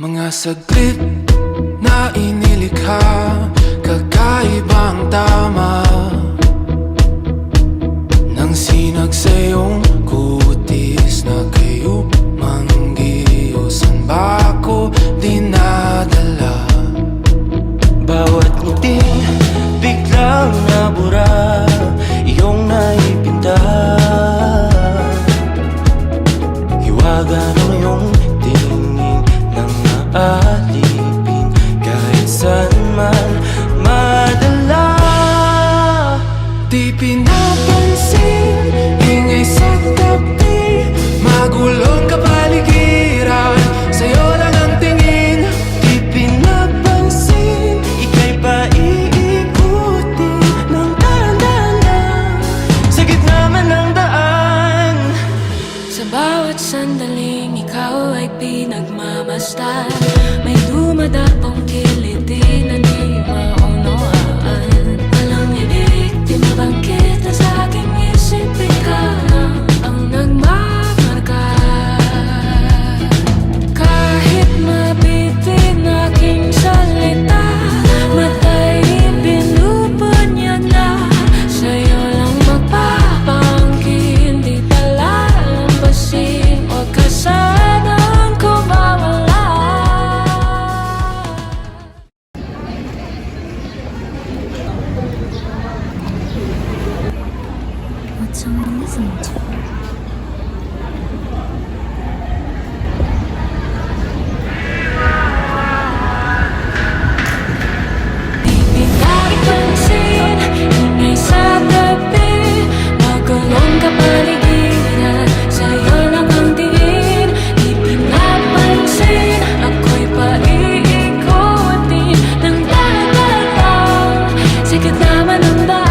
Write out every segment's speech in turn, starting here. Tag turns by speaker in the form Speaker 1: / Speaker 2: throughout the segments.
Speaker 1: Mga saglit na inilikha, kakaibang tama nang sinag sa iyong kutis na kayo manggiusan ba ako dinadala?
Speaker 2: Bawat ngiti biglang nabura, iyong naipinta. Hiwaga ng iyong tingin nang naalipin kahit saan man madala.
Speaker 1: Di pinapansin, ingay sa tabi, magulong kapaligiran, sa'yo lang ang tingin.
Speaker 2: Di pinapansin, ika'y paiikutin ng dahan-dahan sa gitna man ng daan.
Speaker 3: Sa bawat sandaling ikaw ay pinagmamasdan, may dumadapong kiliti na di maunawaan. Walang ibig, di mabangkit na sa aking isip, ikaw na ang nagmamarka. Kahit mabitin aking salita, mata'y pinupunyag na, sa'yo lang magpapangkin, di palalampasin, huwag ka sanang kumawala. What's someone listening to? Di pinapansin, ingay sa tabi, magulong kapaligiran, sa'yo lang ang tingin. Di pinapansin, ako'y paiikutin ng dahan-dahan sa gitna man ng daan.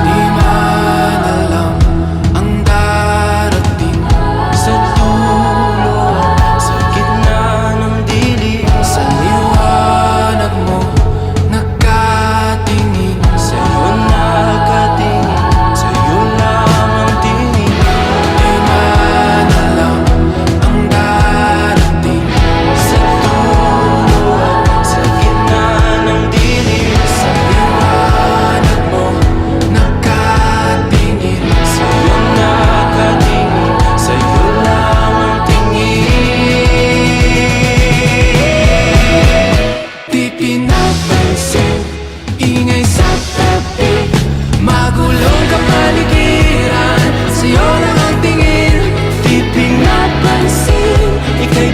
Speaker 1: Di man alam ang darating
Speaker 2: Sa dulo at sa gitna ng dilim,
Speaker 1: sa liwanag mo, nakatingin
Speaker 2: sa'yo nakatingin, sa'yo lang ang tingin.
Speaker 1: Di man alam ang darating
Speaker 2: Sa dulo at sa gitna ng dilim,
Speaker 1: sa liwanag mo, nakatingin
Speaker 2: sa'yo nakatingin, sa'yo lang ang tingin.
Speaker 1: Di pinapansin, ingay sa tabi, magulong kapaligiran, sa'yo lang ang tingin.
Speaker 2: Di pinapansin, ika'y